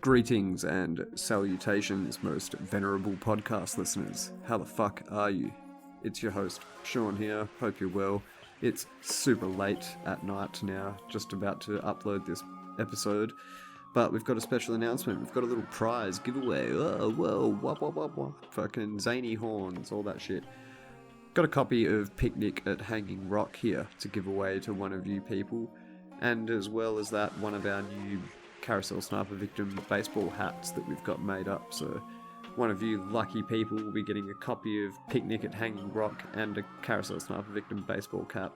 Greetings and salutations, most venerable podcast listeners. How the fuck are you? It's your host, Sean here. Hope you're well. It's super late at night now, just about to upload this episode. But we've got a special announcement. We've got a little prize giveaway. Oh, whoa, wop, wop, wop, wop. Fucking zany horns, all that shit. Got a copy of Picnic at Hanging Rock here to give away to one of you people. And as well as that, one of our new Carousel Sniper Victim baseball hats that we've got made up. So one of you lucky people will be getting a copy of Picnic at Hanging Rock and a Carousel Sniper Victim baseball cap.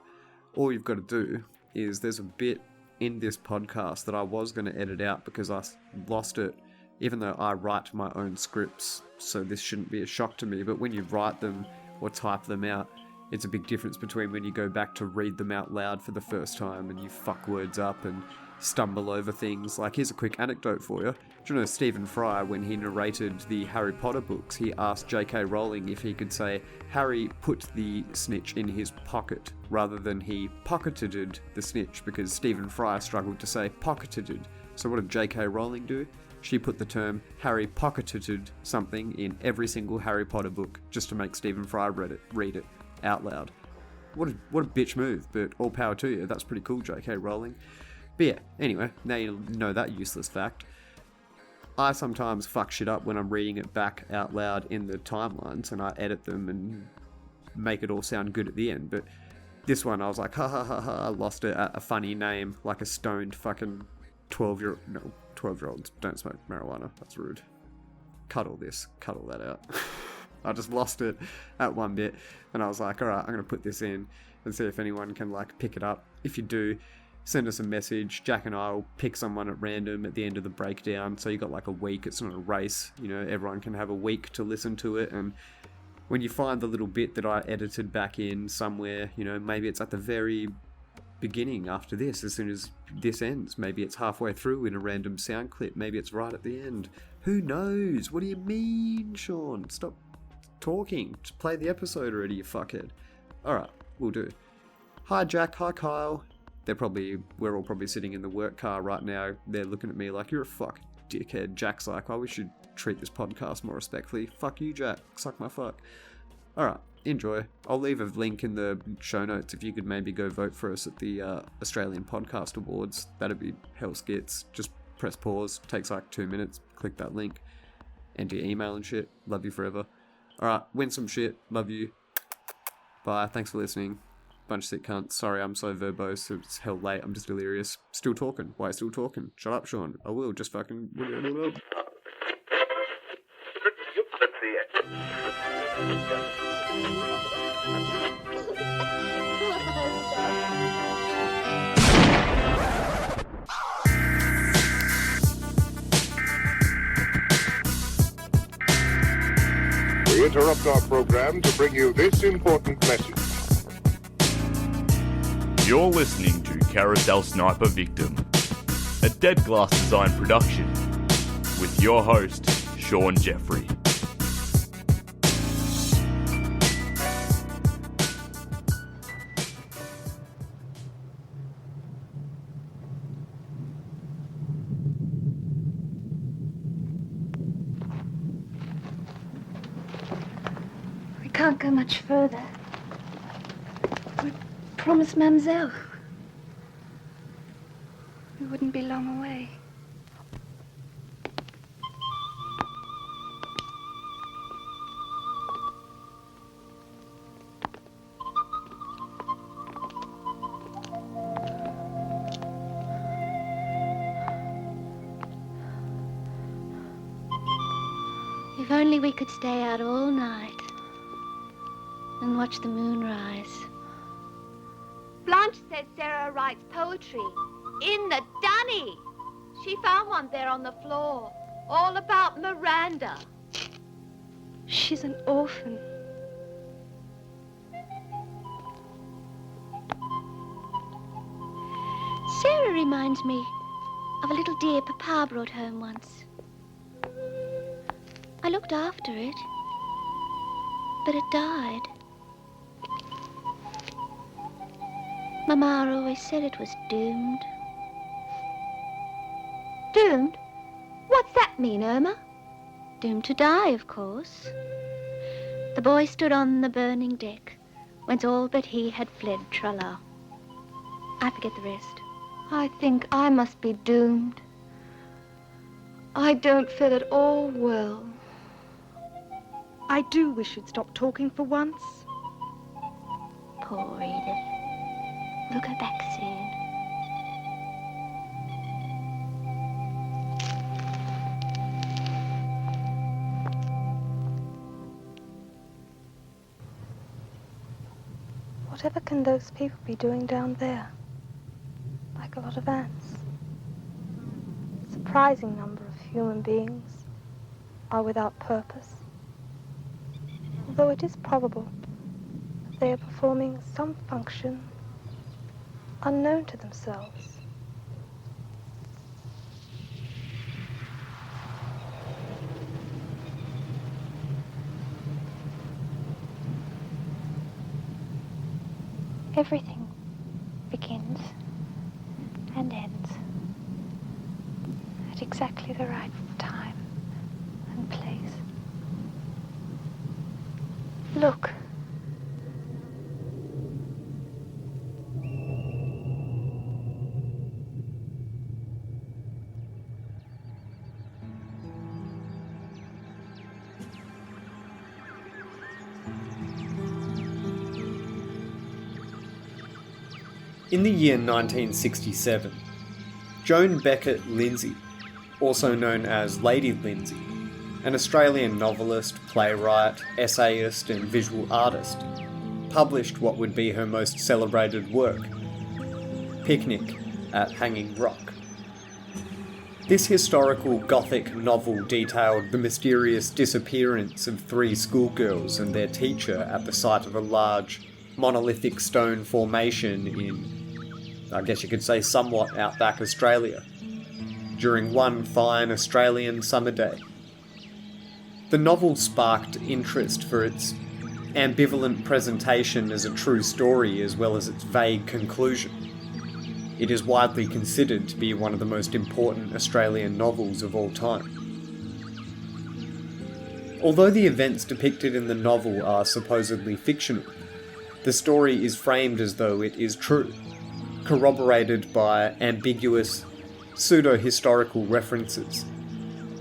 All you've got to do is there's a bit in this podcast that I was going to edit out because I lost it, even though I write my own scripts, so this shouldn't be a shock to me. But when you write them or type them out, it's a big difference between when you go back to read them out loud for the first time and you fuck words up and stumble over things. Like, here's a quick anecdote for you. Do you know Stephen Fry, when he narrated the Harry Potter books, he asked J.K. Rowling if he could say, Harry put the snitch in his pocket, rather than he pocketed the snitch, because Stephen Fry struggled to say pocketed. So what did J.K. Rowling do? She put the term Harry pocketed something in every single Harry Potter book, just to make Stephen Fry read it out loud. What a bitch move, but all power to you. That's pretty cool, J.K. Rowling. But yeah, anyway, now you know that useless fact. I sometimes fuck shit up when I'm reading it back out loud in the timelines, and I edit them and make it all sound good at the end. But this one, I was like, ha ha ha ha, I lost it at a funny name, like a stoned fucking 12-year-olds don't smoke marijuana. That's rude. Cut all that out. I just lost it at one bit, and I was like, alright, I'm going to put this in and see if anyone can, like, pick it up. If you do, send us a message. Jack and I will pick someone at random at the end of the breakdown, so you got like a week. It's not a race, you know, everyone can have a week to listen to it. And when you find the little bit that I edited back in somewhere, you know, maybe it's at the very beginning after this, as soon as this ends. Maybe it's halfway through in a random sound clip. Maybe it's right at the end. Who knows? What do you mean, Sean? Stop talking. Just play the episode already, you fuckhead. Alright, we'll do. Hi Jack, hi Kyle. We're all probably sitting in the work car right now. They're looking at me like, you're a fuck dickhead. Jack's like, oh, we should treat this podcast more respectfully. Fuck you, Jack. Suck my fuck. Alright, enjoy. I'll leave a link in the show notes if you could maybe go vote for us at the Australian Podcast Awards. That'd be hell skits. Just press pause. Takes like 2 minutes. Click that link. Enter your email and shit. Love you forever. Alright, win some shit. Love you. Bye. Thanks for listening. Bunch of sick cunts. Sorry, I'm so verbose. It's hell late. I'm just delirious. Still talking. Why still talking? Shut up, Sean. I will. Just fucking... We interrupt our program to bring you this important message. You're listening to Carousel Sniper Victim, a Dead Glass Design production, with your host, Sean Jeffrey. We can't go much further. Promised Mademoiselle we wouldn't be long away. If only we could stay out all night and watch the moon rise. Blanche says Sarah writes poetry in the dunny. She found one there on the floor, all about Miranda. She's an orphan. Sarah reminds me of a little deer Papa brought home once. I looked after it, but it died. Mama always said it was doomed. Doomed? What's that? that mean, Irma? Doomed to die, of course. The boy stood on the burning deck, whence all but he had fled, tra-la. I forget the rest. I think I must be doomed. I don't feel at all well. I do wish you'd stop talking for once. Poor Edith. Look her back soon. Whatever can those people be doing down there? Like a lot of ants. A surprising number of human beings are without purpose. Although it is probable that they are performing some function unknown to themselves. Everything begins and ends at exactly the right time and place. Look. In the year 1967, Joan Beckett Lindsay, also known as Lady Lindsay, an Australian novelist, playwright, essayist and visual artist, published what would be her most celebrated work, Picnic at Hanging Rock. This historical Gothic novel detailed the mysterious disappearance of 3 schoolgirls and their teacher at the site of a large, monolithic stone formation in, I guess you could say, somewhat outback Australia, during one fine Australian summer day. The novel sparked interest for its ambivalent presentation as a true story as well as its vague conclusion. It is widely considered to be one of the most important Australian novels of all time. Although the events depicted in the novel are supposedly fictional, the story is framed as though it is true, corroborated by ambiguous, pseudo-historical references.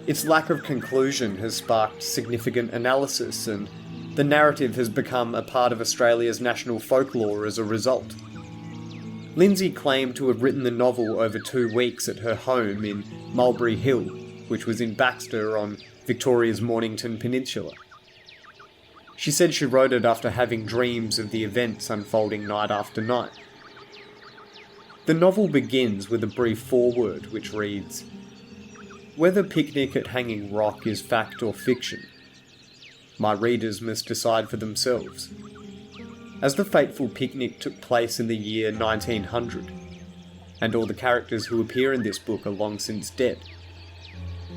Its lack of conclusion has sparked significant analysis, and the narrative has become a part of Australia's national folklore as a result. Lindsay claimed to have written the novel over 2 weeks at her home in Mulberry Hill, which was in Baxter on Victoria's Mornington Peninsula. She said she wrote it after having dreams of the events unfolding night after night. The novel begins with a brief foreword which reads, "Whether Picnic at Hanging Rock is fact or fiction, my readers must decide for themselves. As the fateful picnic took place in the year 1900, and all the characters who appear in this book are long since dead,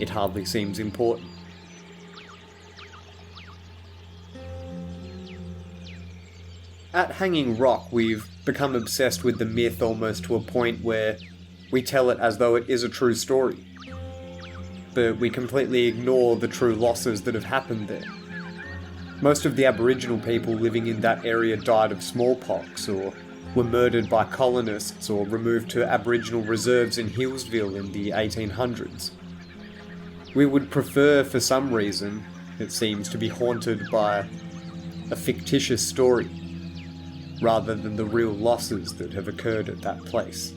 it hardly seems important." At Hanging Rock, we've become obsessed with the myth almost to a point where we tell it as though it is a true story. But we completely ignore the true losses that have happened there. Most of the Aboriginal people living in that area died of smallpox, or were murdered by colonists, or removed to Aboriginal reserves in Hillsville in the 1800s. We would prefer, for some reason, it seems, to be haunted by a fictitious story, rather than the real losses that have occurred at that place.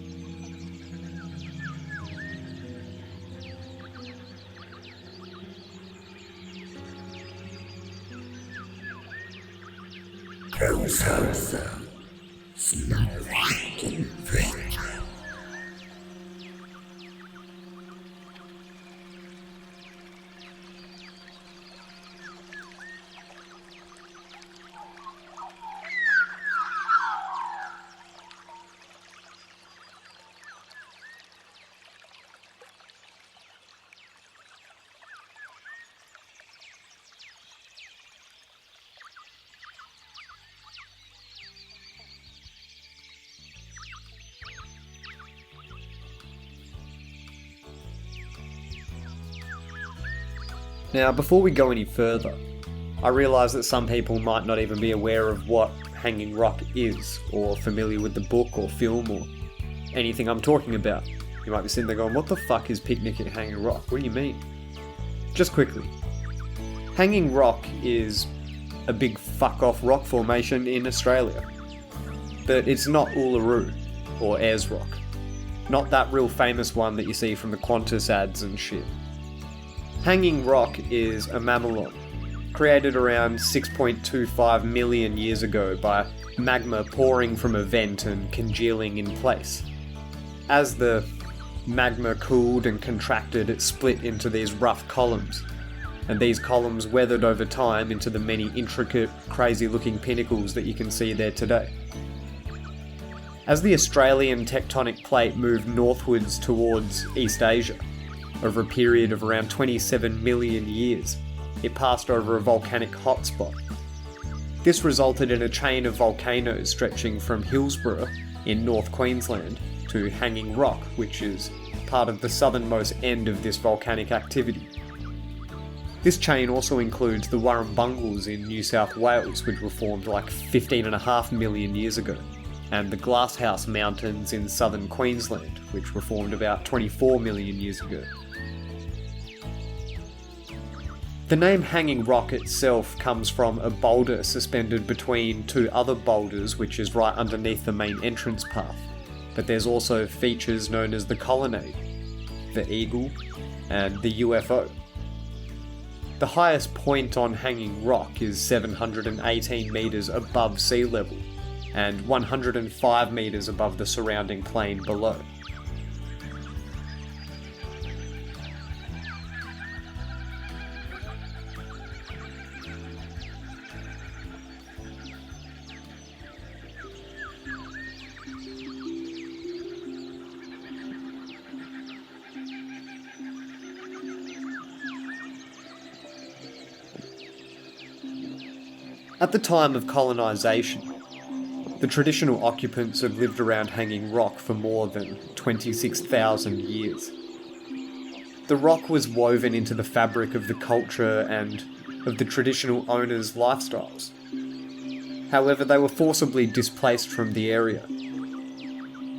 Carousel. Now, before we go any further, I realise that some people might not even be aware of what Hanging Rock is, or familiar with the book or film or anything I'm talking about. You might be sitting there going, what the fuck is Picnic at Hanging Rock? What do you mean? Just quickly. Hanging Rock is a big fuck-off rock formation in Australia. But it's not Uluru, or Ayers Rock. Not that real famous one that you see from the Qantas ads and shit. Hanging Rock is a mamelon, created around 6.25 million years ago by magma pouring from a vent and congealing in place. As the magma cooled and contracted, it split into these rough columns, and these columns weathered over time into the many intricate, crazy-looking pinnacles that you can see there today. As the Australian tectonic plate moved northwards towards East Asia, over a period of around 27 million years, it passed over a volcanic hotspot. This resulted in a chain of volcanoes stretching from Hillsborough in North Queensland to Hanging Rock, which is part of the southernmost end of this volcanic activity. This chain also includes the Warrumbungles in New South Wales, which were formed like 15.5 million years ago, and the Glasshouse Mountains in southern Queensland, which were formed about 24 million years ago. The name Hanging Rock itself comes from a boulder suspended between two other boulders, which is right underneath the main entrance path. But there's also features known as the Colonnade, the Eagle, and the UFO. The highest point on Hanging Rock is 718 metres above sea level, and 105 metres above the surrounding plain below. At the time of colonisation, the traditional occupants have lived around Hanging Rock for more than 26,000 years. The rock was woven into the fabric of the culture and of the traditional owners' lifestyles. However, they were forcibly displaced from the area.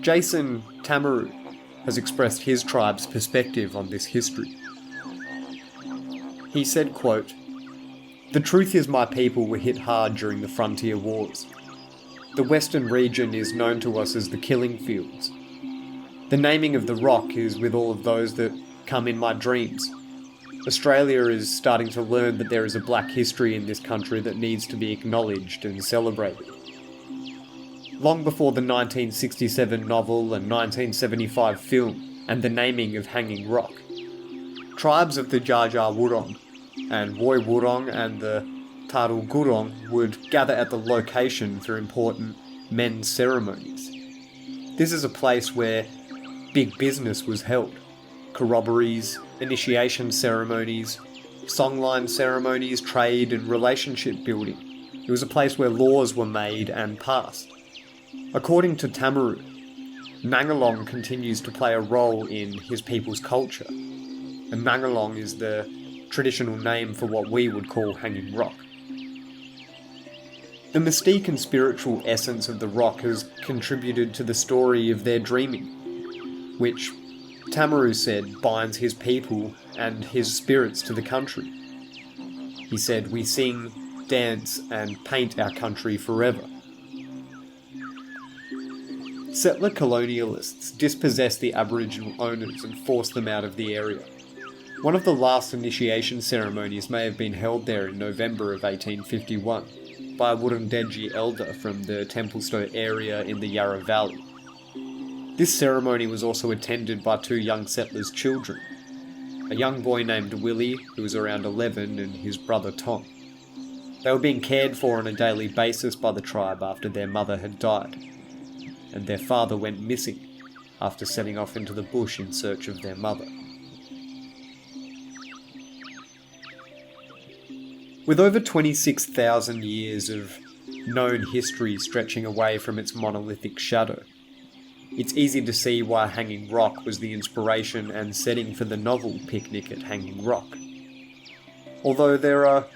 Jason Tamaru has expressed his tribe's perspective on this history. He said, quote, "The truth is my people were hit hard during the frontier wars. The western region is known to us as the Killing Fields. The naming of the rock is with all of those that come in my dreams. Australia is starting to learn that there is a black history in this country that needs to be acknowledged and celebrated. Long before the 1967 novel and 1975 film and the naming of Hanging Rock, tribes of the Dja Dja Wurrung and Woi Wurrung and the Tarul Gurrung would gather at the location for important men's ceremonies. This is a place where big business was held. Corroborees, initiation ceremonies, songline ceremonies, trade and relationship building. It was a place where laws were made and passed. According to Tamaru, Nangalong continues to play a role in his people's culture, and Nangalong is the traditional name for what we would call Hanging Rock. The mystique and spiritual essence of the rock has contributed to the story of their dreaming, which Tamaru said binds his people and his spirits to the country. He said, "We sing, dance, and paint our country forever." Settler colonialists dispossessed the Aboriginal owners and forced them out of the area. One of the last initiation ceremonies may have been held there in November of 1851 by a Wurundjeri elder from the Templestowe area in the Yarra Valley. This ceremony was also attended by two young settlers' children, a young boy named Willie, who was around 11, and his brother Tom. They were being cared for on a daily basis by the tribe after their mother had died, and their father went missing after setting off into the bush in search of their mother. With over 26,000 years of known history stretching away from its monolithic shadow, it's easy to see why Hanging Rock was the inspiration and setting for the novel Picnic at Hanging Rock. Although there are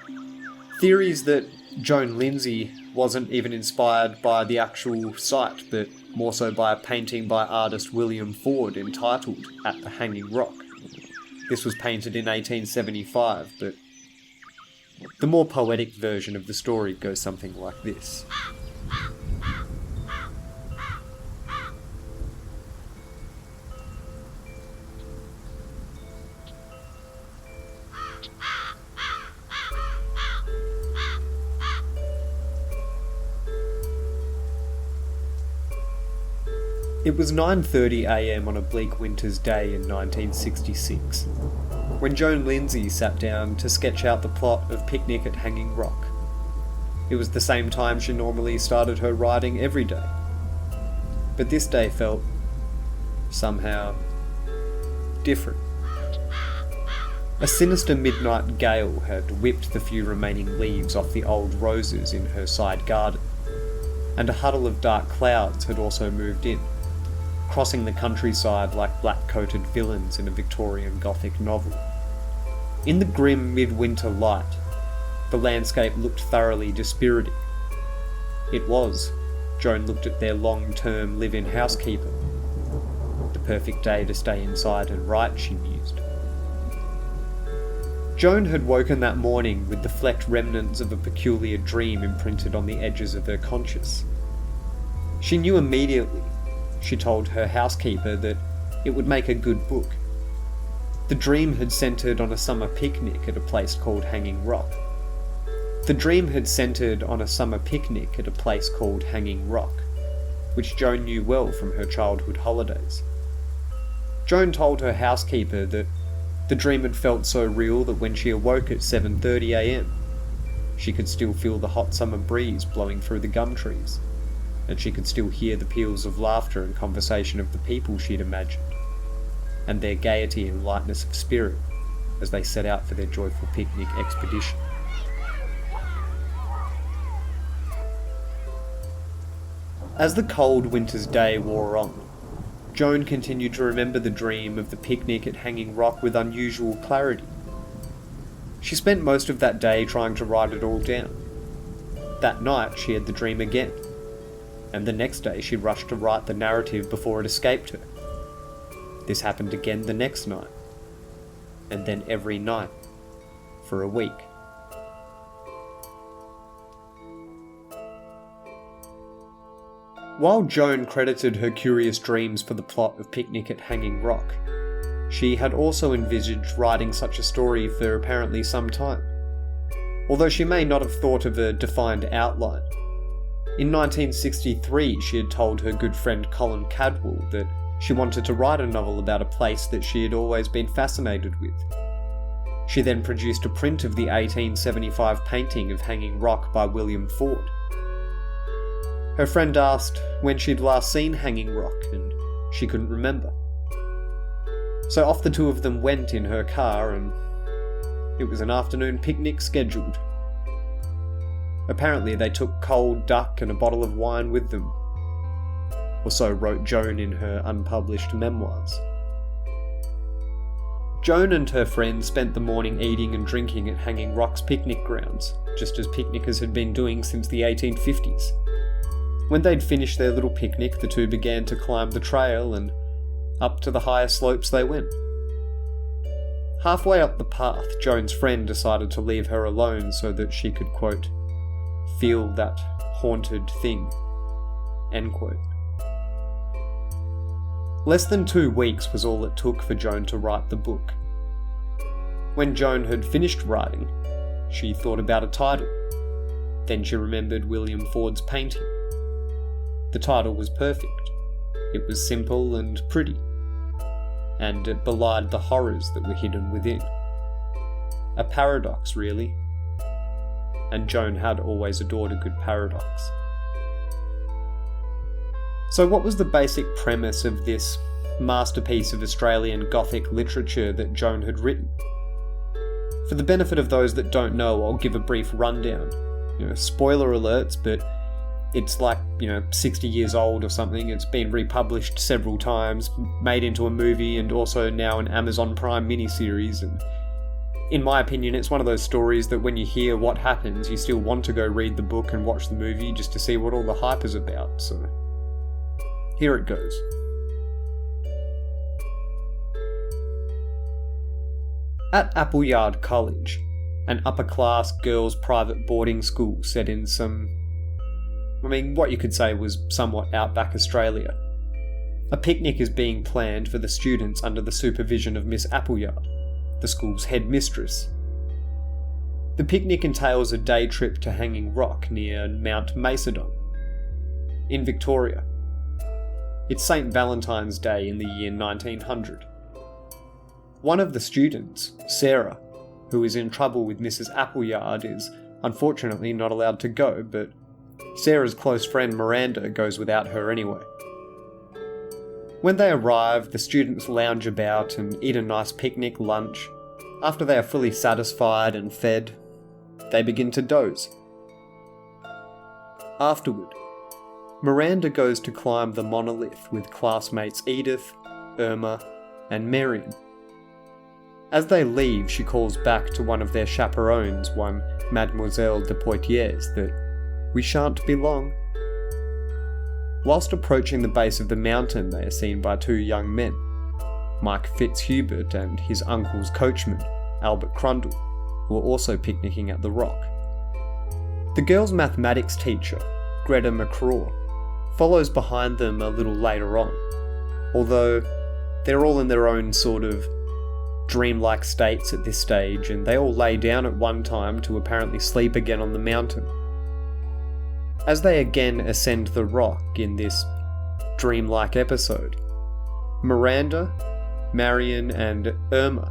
theories that Joan Lindsay wasn't even inspired by the actual site, but more so by a painting by artist William Ford entitled At the Hanging Rock. This was painted in 1875, but the more poetic version of the story goes something like this. It was 9:30 a.m. on a bleak winter's day in 1966, when Joan Lindsay sat down to sketch out the plot of Picnic at Hanging Rock. It was the same time she normally started her writing every day. But this day felt, somehow, different. A sinister midnight gale had whipped the few remaining leaves off the old roses in her side garden, and a huddle of dark clouds had also moved in, crossing the countryside like black-coated villains in a Victorian Gothic novel. In the grim midwinter light, the landscape looked thoroughly dispiriting. It was, Joan looked at their long-term live-in housekeeper. The perfect day to stay inside and write, she mused. Joan had woken that morning with the flecked remnants of a peculiar dream imprinted on the edges of her conscience. She knew immediately. She told her housekeeper that it would make a good book. The dream had centred on a summer picnic at a place called Hanging Rock. Which Joan knew well from her childhood holidays. Joan told her housekeeper that the dream had felt so real that when she awoke at 7:30 a.m, she could still feel the hot summer breeze blowing through the gum trees, and she could still hear the peals of laughter and conversation of the people she'd imagined, and their gaiety and lightness of spirit as they set out for their joyful picnic expedition. As the cold winter's day wore on, Joan continued to remember the dream of the picnic at Hanging Rock with unusual clarity. She spent most of that day trying to write it all down. That night she had the dream again, and the next day she rushed to write the narrative before it escaped her. This happened again the next night, and then every night, for a week. While Joan credited her curious dreams for the plot of Picnic at Hanging Rock, she had also envisaged writing such a story for apparently some time, although she may not have thought of a defined outline. In 1963, she had told her good friend Colin Cadwell that she wanted to write a novel about a place that she had always been fascinated with. She then produced a print of the 1875 painting of Hanging Rock by William Ford. Her friend asked when she'd last seen Hanging Rock, and she couldn't remember. So off the two of them went in her car, and it was an afternoon picnic scheduled. Apparently they took cold duck and a bottle of wine with them, or so wrote Joan in her unpublished memoirs. Joan and her friends spent the morning eating and drinking at Hanging Rock's picnic grounds, just as picnickers had been doing since the 1850s. When they'd finished their little picnic, the two began to climb the trail, and up to the higher slopes they went. Halfway up the path, Joan's friend decided to leave her alone so that she could, quote, feel that haunted thing, end quote. Less than 2 weeks was all it took for Joan to write the book. When Joan had finished writing, she thought about a title. Then she remembered William Ford's painting. The title was perfect. It was simple and pretty, and it belied the horrors that were hidden within. A paradox, really. And Joan had always adored a good paradox. So what was the basic premise of this masterpiece of Australian Gothic literature that Joan had written? For the benefit of those that don't know, I'll give a brief rundown. Spoiler alerts, but it's like, 60 years old or something. It's been republished several times, made into a movie, and also now an Amazon Prime miniseries, and in my opinion, it's one of those stories that when you hear what happens, you still want to go read the book and watch the movie just to see what all the hype is about, so here it goes. At Appleyard College, an upper-class girls' private boarding school set in what you could say was somewhat outback Australia, a picnic is being planned for the students under the supervision of Miss Appleyard, the school's headmistress. The picnic entails a day trip to Hanging Rock near Mount Macedon, in Victoria. It's St. Valentine's Day in the year 1900. One of the students, Sarah, who is in trouble with Mrs. Appleyard, is unfortunately not allowed to go, but Sarah's close friend Miranda goes without her anyway. When they arrive, the students lounge about and eat a nice picnic lunch. After they are fully satisfied and fed, they begin to doze. Afterward, Miranda goes to climb the monolith with classmates Edith, Irma, and Marion. As they leave, she calls back to one of their chaperones, one Mademoiselle de Poitiers, that we shan't be long. Whilst approaching the base of the mountain, they are seen by two young men, Mike Fitzhubert and his uncle's coachman, Albert Crundle, who are also picnicking at the rock. The girls' mathematics teacher, Greta McCraw, follows behind them a little later on, although they're all in their own sort of dreamlike states at this stage, and they all lay down at one time to apparently sleep again on the mountain. As they again ascend the rock in this dreamlike episode, Miranda, Marion, and Irma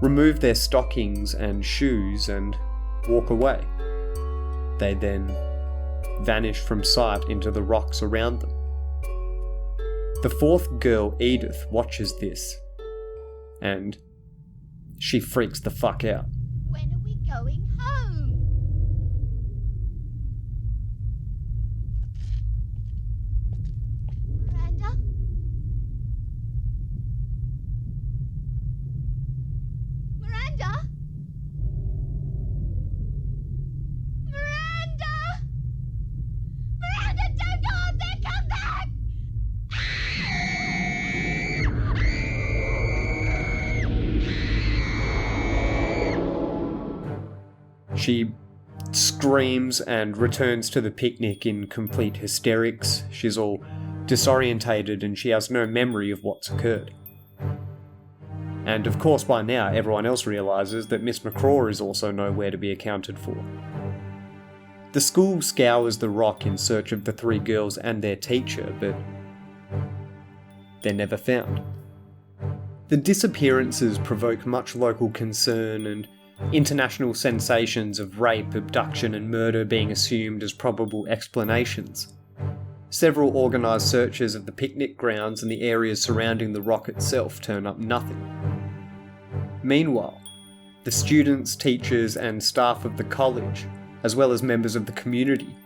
remove their stockings and shoes and walk away. They then vanish from sight into the rocks around them. The fourth girl, Edith, watches this, and she freaks the fuck out. When are we going home? Miranda? Miranda? Miranda! Miranda, don't go up there! Come back! She screams and returns to the picnic in complete hysterics. She's all disorientated and she has no memory of what's occurred. And of course by now everyone else realises that Miss McCraw is also nowhere to be accounted for. The school scours the rock in search of the three girls and their teacher, but they're never found. The disappearances provoke much local concern and international sensations of rape, abduction and murder being assumed as probable explanations. Several organised searches of the picnic grounds and the areas surrounding the rock itself turn up nothing. Meanwhile, the students, teachers and staff of the college, as well as members of the community,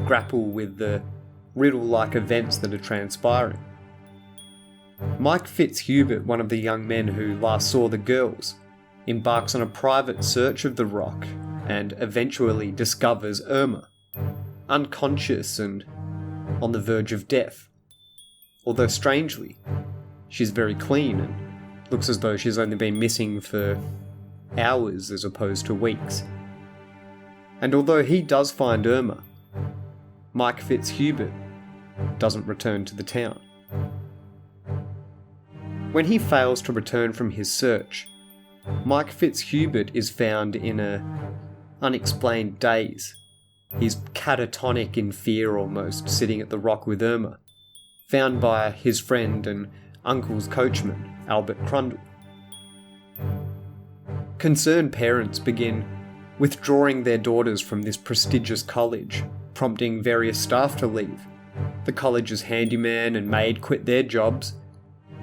grapple with the riddle-like events that are transpiring. Mike Fitzhubert, one of the young men who last saw the girls, embarks on a private search of the rock and eventually discovers Irma, unconscious and on the verge of death. Although strangely, she's very clean and looks as though she's only been missing for hours as opposed to weeks. And although he does find Irma, Mike Fitzhubert doesn't return to the town. When he fails to return from his search, Mike Fitzhubert is found in a unexplained daze. He's catatonic in fear almost, sitting at the rock with Irma, found by his friend and uncle's coachman, Albert Crundle. Concerned parents begin withdrawing their daughters from this prestigious college, prompting various staff to leave. The college's handyman and maid quit their jobs,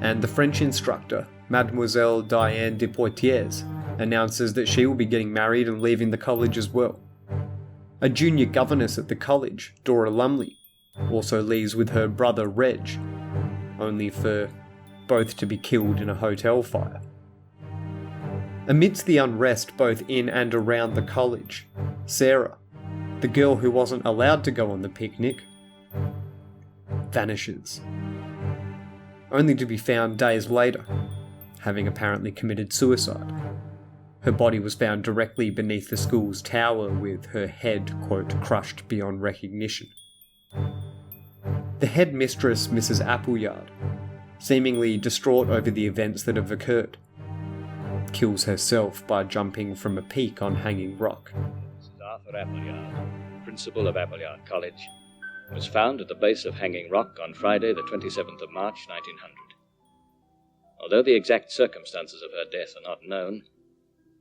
and the French instructor, Mademoiselle Diane de Poitiers, announces that she will be getting married and leaving the college as well. A junior governess at the college, Dora Lumley, also leaves with her brother Reg, only for both to be killed in a hotel fire. Amidst the unrest both in and around the college, Sarah, the girl who wasn't allowed to go on the picnic, vanishes, only to be found days later, having apparently committed suicide. Her body was found directly beneath the school's tower with her head, quote, crushed beyond recognition. The headmistress, Mrs. Appleyard, seemingly distraught over the events that have occurred, kills herself by jumping from a peak on Hanging Rock. Mrs. Arthur Appleyard, principal of Appleyard College, was found at the base of Hanging Rock on Friday, the 27th of March, 1900. Although the exact circumstances of her death are not known,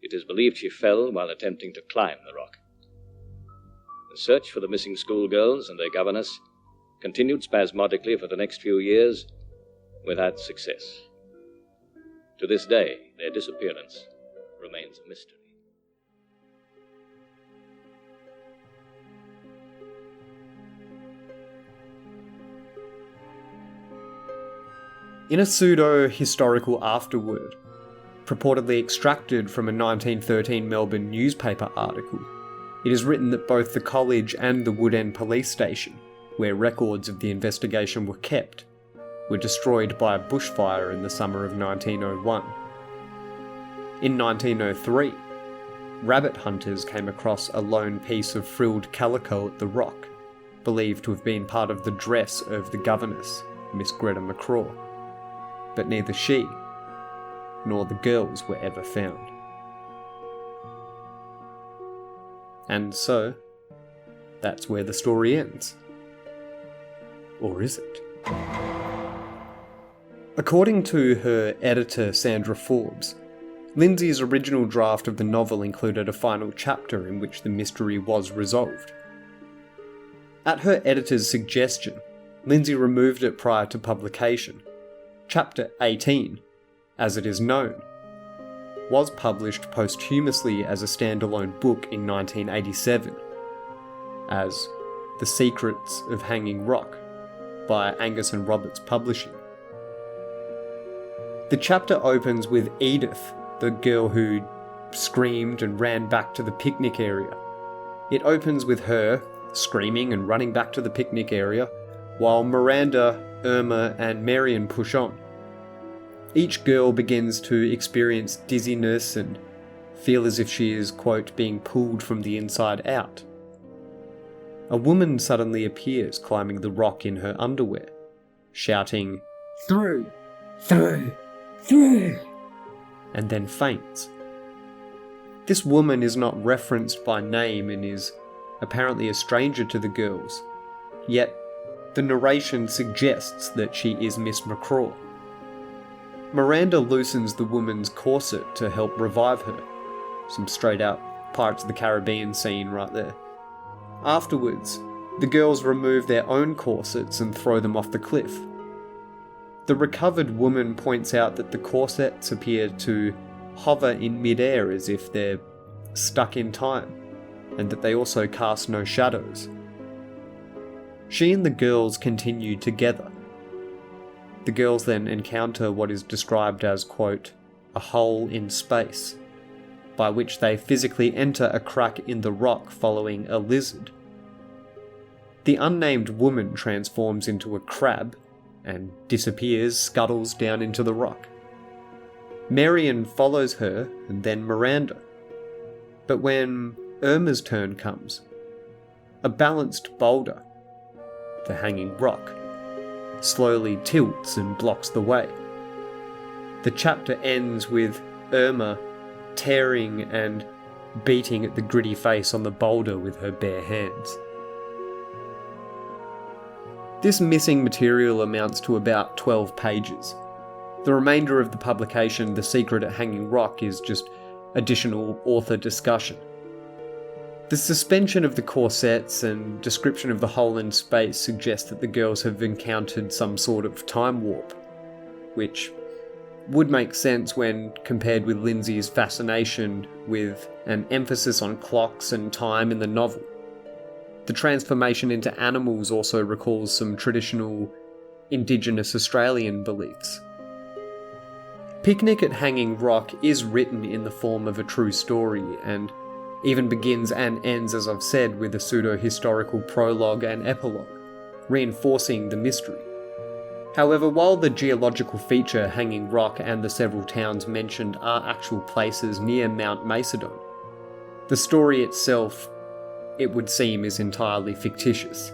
it is believed she fell while attempting to climb the rock. The search for the missing schoolgirls and their governess continued spasmodically for the next few years without success. To this day, their disappearance remains a mystery. In a pseudo-historical afterword, purportedly extracted from a 1913 Melbourne newspaper article, it is written that both the college and the Wood End police station, where records of the investigation were kept, were destroyed by a bushfire in the summer of 1901. In 1903, rabbit hunters came across a lone piece of frilled calico at the rock, believed to have been part of the dress of the governess, Miss Greta McCraw. But neither she nor the girls were ever found. And so, that's where the story ends. Or is it? According to her editor Sandra Forbes, Lindsay's original draft of the novel included a final chapter in which the mystery was resolved. At her editor's suggestion, Lindsay removed it prior to publication. Chapter 18, as it is known, was published posthumously as a standalone book in 1987 as The Secrets of Hanging Rock by Angus and Roberts Publishing. The chapter opens with Edith, the girl who screamed and ran back to the picnic area. It opens with her screaming and running back to the picnic area, while Miranda, Irma, and Marion push on. Each girl begins to experience dizziness and feel as if she is, quote, being pulled from the inside out. A woman suddenly appears climbing the rock in her underwear, shouting, "Through! Through! Through!" and then faints. This woman is not referenced by name and is apparently a stranger to the girls, yet the narration suggests that she is Miss McCraw. Miranda loosens the woman's corset to help revive her. Some straight out Pirates of the Caribbean scene right there. Afterwards, the girls remove their own corsets and throw them off the cliff. The recovered woman points out that the corsets appear to hover in midair as if they're stuck in time, and that they also cast no shadows. She and the girls continue together. The girls then encounter what is described as, quote, a hole in space, by which they physically enter a crack in the rock following a lizard. The unnamed woman transforms into a crab and disappears, scuttles down into the rock. Marion follows her and then Miranda. But when Irma's turn comes, a balanced boulder, the Hanging Rock, slowly tilts and blocks the way. The chapter ends with Irma tearing and beating at the gritty face on the boulder with her bare hands. This missing material amounts to about 12 pages. The remainder of the publication, The Secret at Hanging Rock, is just additional author discussion. The suspension of the corsets and description of the hole in space suggest that the girls have encountered some sort of time warp, which would make sense when compared with Lindsay's fascination with an emphasis on clocks and time in the novel. The transformation into animals also recalls some traditional Indigenous Australian beliefs. Picnic at Hanging Rock is written in the form of a true story, and even begins and ends, as I've said, with a pseudo-historical prologue and epilogue, reinforcing the mystery. However, while the geological feature Hanging Rock and the several towns mentioned are actual places near Mount Macedon, the story itself, it would seem, is entirely fictitious.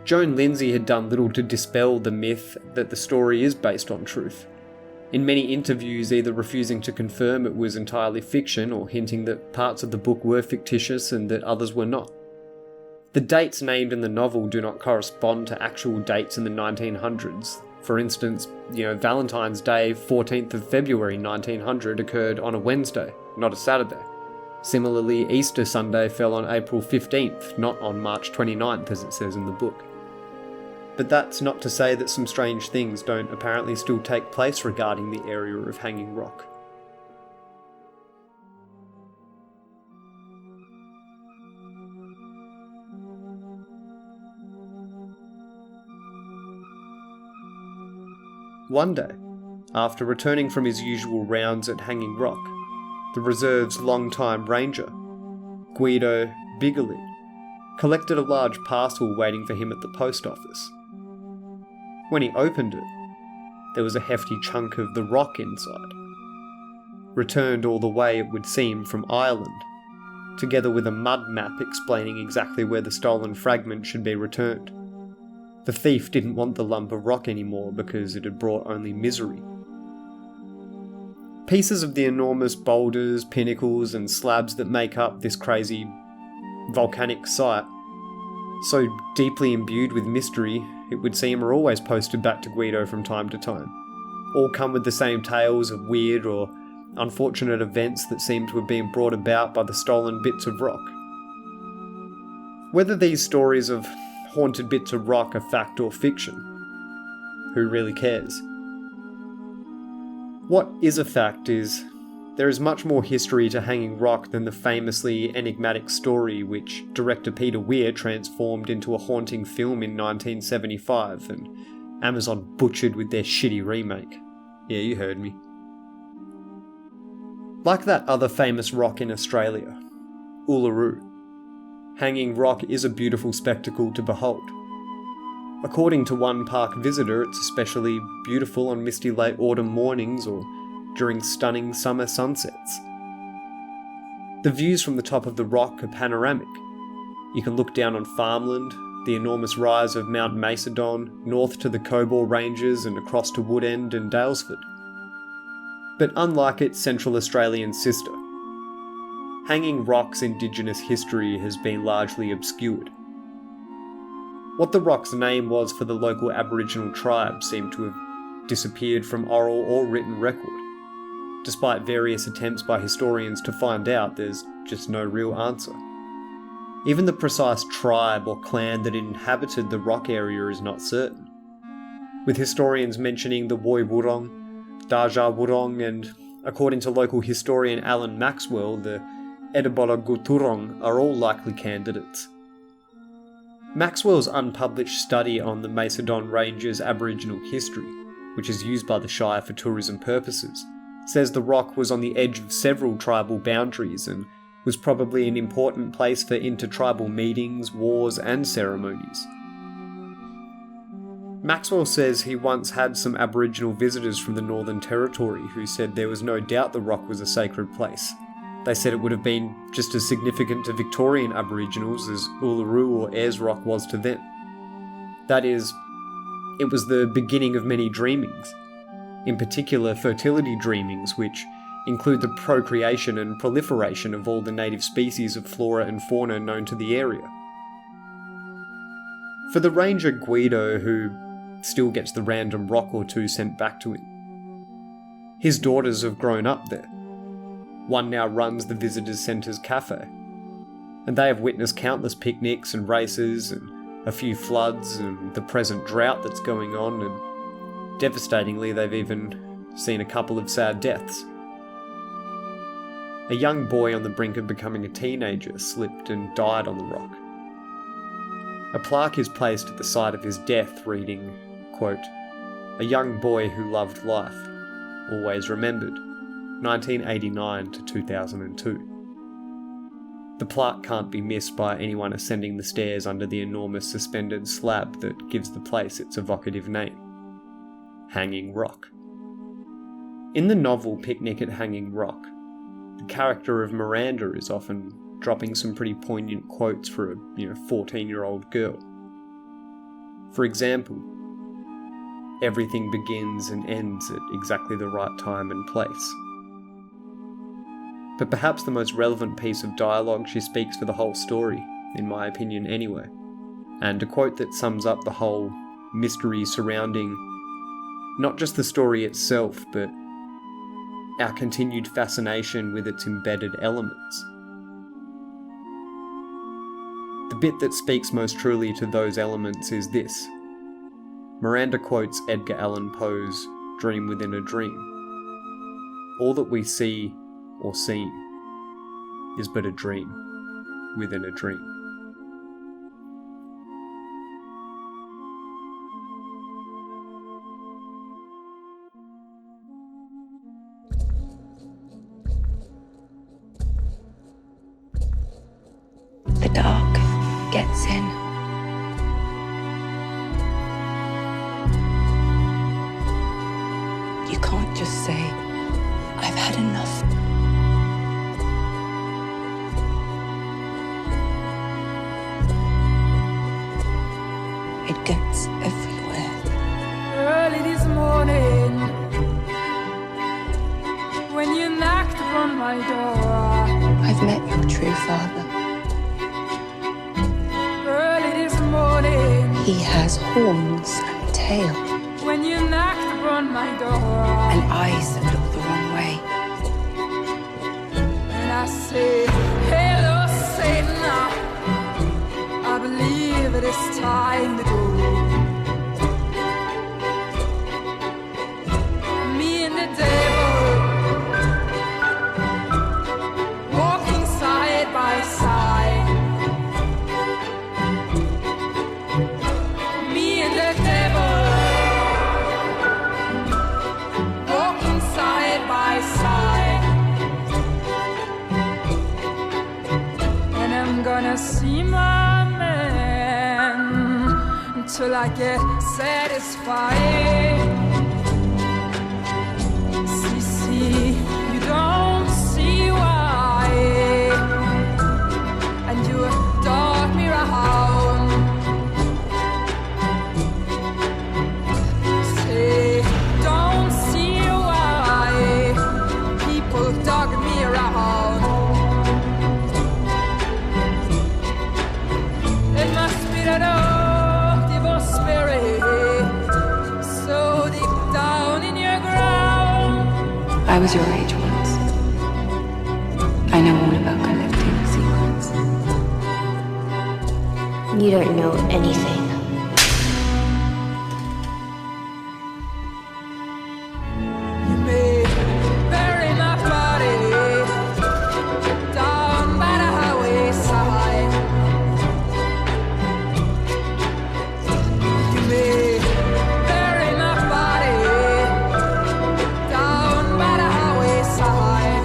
Joan Lindsay had done little to dispel the myth that the story is based on truth, in many interviews either refusing to confirm it was entirely fiction or hinting that parts of the book were fictitious and that others were not. The dates named in the novel do not correspond to actual dates in the 1900s. For instance, Valentine's Day, 14th of February 1900, occurred on a Wednesday, not a Saturday. Similarly, Easter Sunday fell on April 15th, not on March 29th as it says in the book. But that's not to say that some strange things don't apparently still take place regarding the area of Hanging Rock. One day, after returning from his usual rounds at Hanging Rock, the reserve's long-time ranger, Guido Bigolin, collected a large parcel waiting for him at the post office. When he opened it, there was a hefty chunk of the rock inside, returned all the way, it would seem, from Ireland, together with a mud map explaining exactly where the stolen fragment should be returned. The thief didn't want the lump of rock anymore because it had brought only misery. Pieces of the enormous boulders, pinnacles, and slabs that make up this crazy volcanic site, so deeply imbued with mystery, it would seem, are always posted back to Guido from time to time. All come with the same tales of weird or unfortunate events that seem to have been brought about by the stolen bits of rock. Whether these stories of haunted bits of rock are fact or fiction, who really cares? What is a fact is, there is much more history to Hanging Rock than the famously enigmatic story which director Peter Weir transformed into a haunting film in 1975 and Amazon butchered with their shitty remake. Yeah, you heard me. Like that other famous rock in Australia, Uluru, Hanging Rock is a beautiful spectacle to behold. According to one park visitor, it's especially beautiful on misty late autumn mornings or during stunning summer sunsets. The views from the top of the rock are panoramic. You can look down on farmland, the enormous rise of Mount Macedon, north to the Cobor Ranges and across to Woodend and Daylesford. But unlike its Central Australian sister, Hanging Rock's Indigenous history has been largely obscured. What the rock's name was for the local Aboriginal tribe seemed to have disappeared from oral or written record. Despite various attempts by historians to find out, there's just no real answer. Even the precise tribe or clan that inhabited the rock area is not certain, with historians mentioning the Woi Wurrung, Daja Wurrung, and, according to local historian Alan Maxwell, the Edabora Guturong are all likely candidates. Maxwell's unpublished study on the Macedon Ranges Aboriginal history, which is used by the Shire for tourism purposes, says the rock was on the edge of several tribal boundaries and was probably an important place for intertribal meetings, wars, and ceremonies. Maxwell says he once had some Aboriginal visitors from the Northern Territory who said there was no doubt the rock was a sacred place. They said it would have been just as significant to Victorian Aboriginals as Uluru or Ayers Rock was to them. That is, it was the beginning of many dreamings, in particular fertility dreamings, which include the procreation and proliferation of all the native species of flora and fauna known to the area. For the ranger Guido, who still gets the random rock or two sent back to him, his daughters have grown up there. One now runs the Visitors Centre's cafe, and they have witnessed countless picnics and races and a few floods and the present drought that's going on, and devastatingly they've even seen a couple of sad deaths. A young boy on the brink of becoming a teenager slipped and died on the rock. A plaque is placed at the site of his death reading, quote, "A young boy who loved life," Always Remembered, 1989 to 2002. The plot can't be missed by anyone ascending the stairs under the enormous suspended slab that gives the place its evocative name, Hanging Rock. In the novel Picnic at Hanging Rock, the character of Miranda is often dropping some pretty poignant quotes for a 14-year-old girl. For example, everything begins and ends at exactly the right time and place. But perhaps the most relevant piece of dialogue she speaks for the whole story, in my opinion anyway, and a quote that sums up the whole mystery surrounding not just the story itself, but our continued fascination with its embedded elements. The bit that speaks most truly to those elements is this. Miranda quotes Edgar Allan Poe's Dream Within a Dream. All that we see or seem is but a dream within a dream. The dark gets in. You can't just say, I've had enough. It gets everywhere. Early this morning, when you knocked upon my door, I've met your true father. early this morning, He has horns and tail, when you knocked upon my door, and eyes that look the wrong way. and I say, hello, Satan, I believe it is time to go. Me and the devil, walking side by side. Me and the devil, walking side by side. And I'm gonna see my man until I get satisfied. See, you don't see why. And you dog me around. Say, don't see why people dog me around. It must be that old evil spirit so deep down in your ground. I was your age once. I know all about collecting secrets. You don't know anything. You may bury my body down by the highway side. You may bury my body down by the highway side.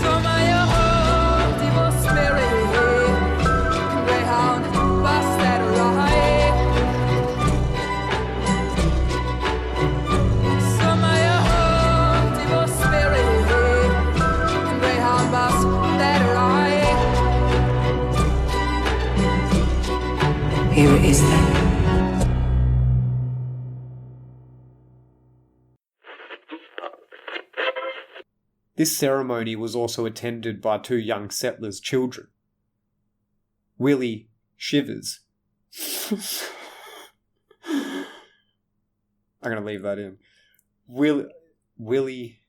So my old evil spirit can greyhound bust that ride. So my old evil spirit can greyhound bust that ride. Here it is then. This ceremony was also attended by two young settlers' children. Willie Shivers. I'm going to leave that in. Willie...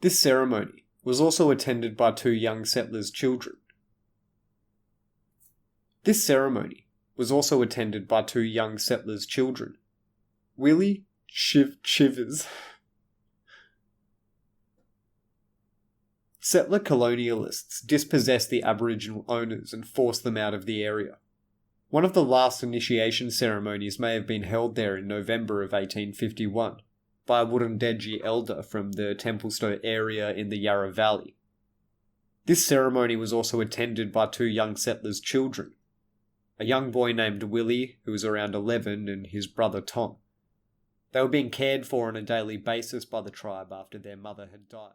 This ceremony was also attended by two young settlers' children. This ceremony was also attended by two young settlers' children. Willie Shivers. Settler colonialists dispossessed the Aboriginal owners and forced them out of the area. One of the last initiation ceremonies may have been held there in November of 1851 by a Wurundjeri elder from the Templestowe area in the Yarra Valley. This ceremony was also attended by 2 young settlers' children, a young boy named Willie, who was around 11, and his brother Tom. They were being cared for on a daily basis by the tribe after their mother had died.